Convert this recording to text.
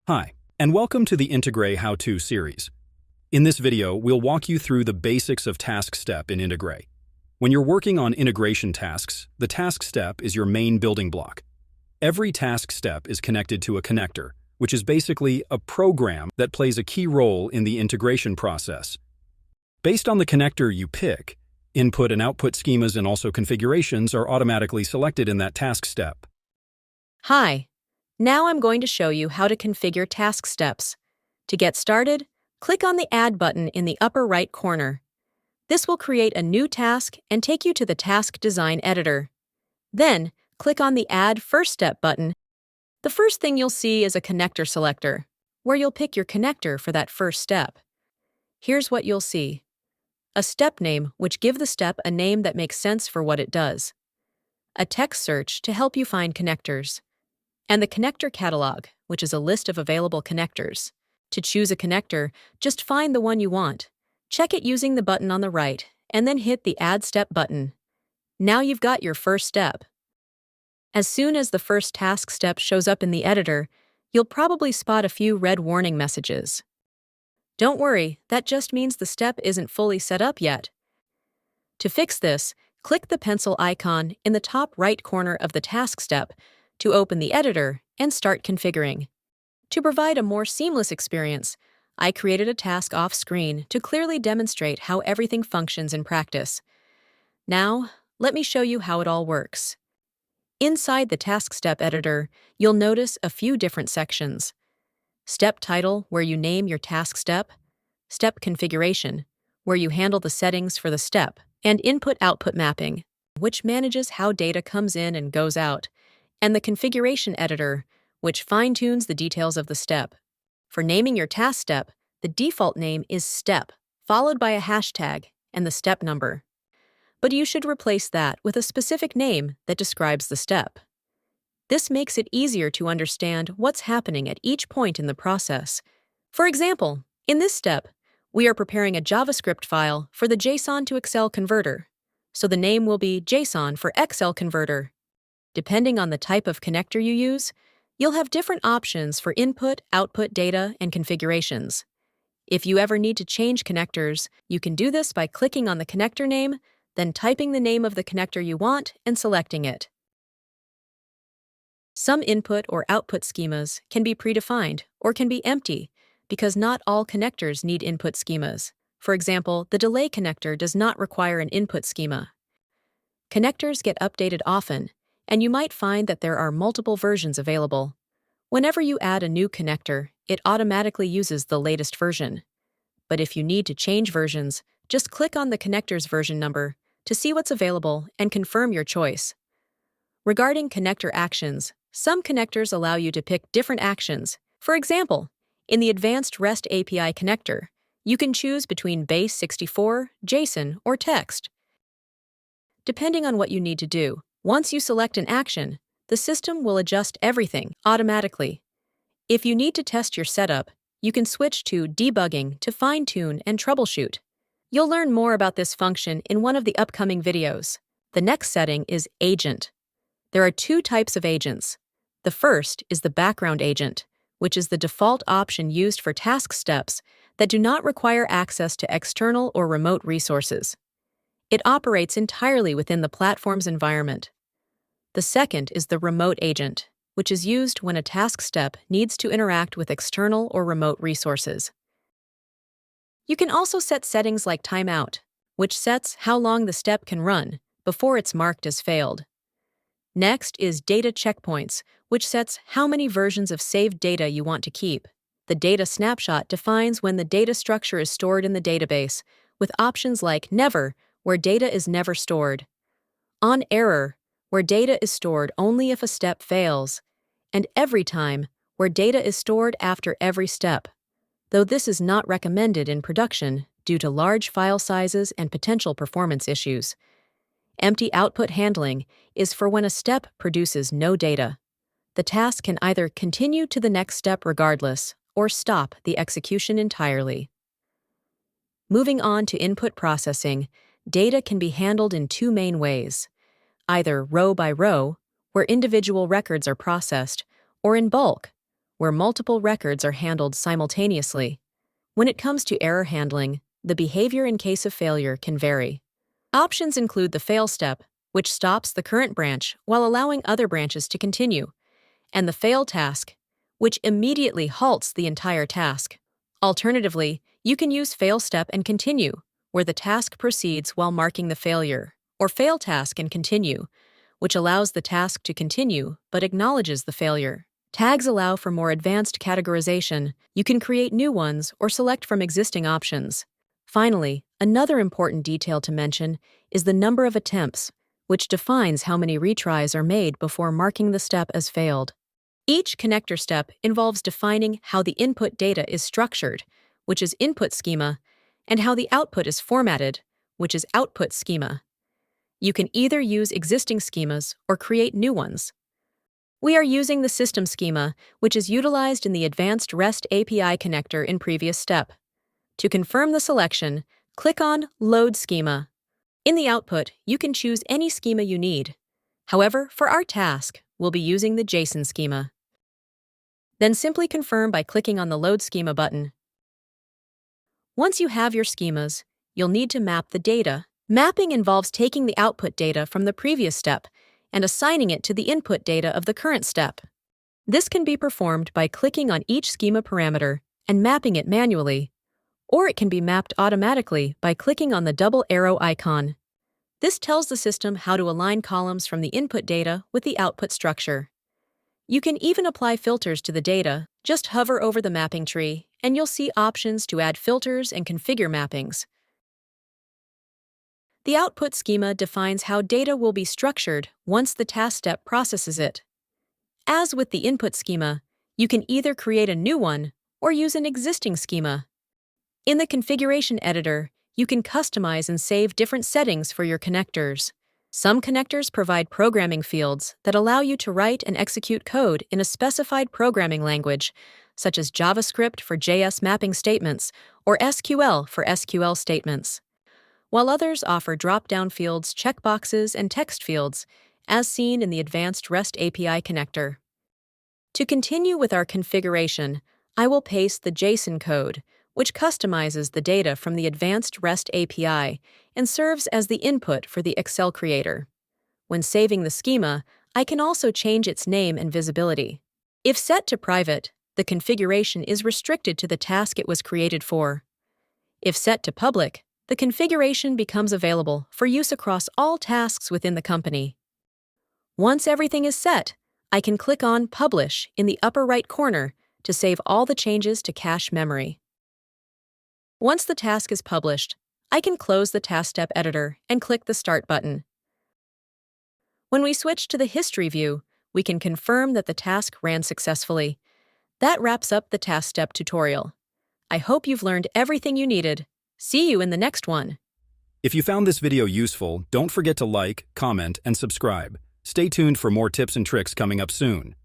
Hi, and welcome to the Integray How-To series. In this video, we'll walk you through the basics of task step in Integray. When you're working on integration tasks, the task step is your main building block. Every task step is connected to a connector, which is basically a program that plays a key role in the integration process. Based on the connector you pick, input and output schemas and also configurations are automatically selected in that task step. Hi, now I'm going to show you how to configure task steps. To get started, click on the Add button in the upper right corner. This will create a new task and take you to the Task Design Editor. Then, click on the Add First Step button. The first thing you'll see is a connector selector, where you'll pick your connector for that first step. Here's what you'll see: a step name, which gives the step a name that makes sense for what it does, a text search to help you find connectors, and the connector catalog, which is a list of available connectors. To choose a connector, just find the one you want. Check it using the button on the right, and then hit the Add Step button. Now you've got your first step. As soon as the first task step shows up in the editor, you'll probably spot a few red warning messages. Don't worry, that just means the step isn't fully set up yet. To fix this, click the pencil icon in the top right corner of the task step to open the editor and start configuring. To provide a more seamless experience, I created a task off-screen to clearly demonstrate how everything functions in practice. Now, let me show you how it all works. Inside the task step editor, you'll notice a few different sections. Step title, where you name your task step; step configuration, where you handle the settings for the step; and input-output mapping, which manages how data comes in and goes out; and the configuration editor, which fine-tunes the details of the step. For naming your task step, the default name is step, followed by a hashtag and the step number. But you should replace that with a specific name that describes the step. This makes it easier to understand what's happening at each point in the process. For example, in this step, we are preparing a JavaScript file for the JSON to Excel converter, so the name will be JSON for Excel converter. Depending on the type of connector you use, you'll have different options for input, output data, and configurations. If you ever need to change connectors, you can do this by clicking on the connector name, then typing the name of the connector you want and selecting it. Some input or output schemas can be predefined or can be empty, because not all connectors need input schemas. For example, the delay connector does not require an input schema. Connectors get updated often, and you might find that there are multiple versions available. Whenever you add a new connector, it automatically uses the latest version. But if you need to change versions, just click on the connector's version number to see what's available and confirm your choice. Regarding connector actions, some connectors allow you to pick different actions. For example, in the Advanced REST API connector, you can choose between base64, JSON, or text. Depending on what you need to do, once you select an action, the system will adjust everything automatically. If you need to test your setup, you can switch to debugging to fine-tune and troubleshoot. You'll learn more about this function in one of the upcoming videos. The next setting is Agent. There are two types of agents. The first is the background agent, which is the default option used for task steps that do not require access to external or remote resources. It operates entirely within the platform's environment. The second is the remote agent, which is used when a task step needs to interact with external or remote resources. You can also set settings like timeout, which sets how long the step can run before it's marked as failed. Next is data checkpoints, which sets how many versions of saved data you want to keep. The data snapshot defines when the data structure is stored in the database, with options like never, where data is never stored; on error, where data is stored only if a step fails; and every time, where data is stored after every step, though this is not recommended in production due to large file sizes and potential performance issues. Empty output handling is for when a step produces no data. The task can either continue to the next step regardless or stop the execution entirely. Moving on to input processing, data can be handled in two main ways: either row by row, where individual records are processed, or in bulk, where multiple records are handled simultaneously. When it comes to error handling, the behavior in case of failure can vary. Options include the fail step, which stops the current branch while allowing other branches to continue, and the fail task, which immediately halts the entire task. Alternatively, you can use fail step and continue, where the task proceeds while marking the failure, or fail task and continue, which allows the task to continue but acknowledges the failure. Tags allow for more advanced categorization. You can create new ones or select from existing options. Finally, another important detail to mention is the number of attempts, which defines how many retries are made before marking the step as failed. Each connector step involves defining how the input data is structured, which is input schema, and how the output is formatted, which is output schema. You can either use existing schemas or create new ones. We are using the system schema, which is utilized in the Advanced REST API connector in previous step. To confirm the selection, click on Load Schema. In the output, you can choose any schema you need. However, for our task, we'll be using the JSON schema. Then simply confirm by clicking on the Load Schema button. Once you have your schemas, you'll need to map the data. Mapping involves taking the output data from the previous step and assigning it to the input data of the current step. This can be performed by clicking on each schema parameter and mapping it manually, or it can be mapped automatically by clicking on the double arrow icon. This tells the system how to align columns from the input data with the output structure. You can even apply filters to the data. Just hover over the mapping tree, and you'll see options to add filters and configure mappings. The output schema defines how data will be structured once the task step processes it. As with the input schema, you can either create a new one or use an existing schema. In the configuration editor, you can customize and save different settings for your connectors. Some connectors provide programming fields that allow you to write and execute code in a specified programming language, such as JavaScript for JS mapping statements or SQL for SQL statements, while others offer drop-down fields, checkboxes, and text fields, as seen in the Advanced REST API connector. To continue with our configuration, I will paste the JSON code, which customizes the data from the Advanced REST API and serves as the input for the Excel creator. When saving the schema, I can also change its name and visibility. If set to private, the configuration is restricted to the task it was created for. If set to public, the configuration becomes available for use across all tasks within the company. Once everything is set, I can click on Publish in the upper right corner to save all the changes to cache memory. Once the task is published, I can close the task step editor and click the Start button. When we switch to the History view, we can confirm that the task ran successfully. That wraps up the task step tutorial. I hope you've learned everything you needed. See you in the next one. If you found this video useful, don't forget to like, comment, and subscribe. Stay tuned for more tips and tricks coming up soon.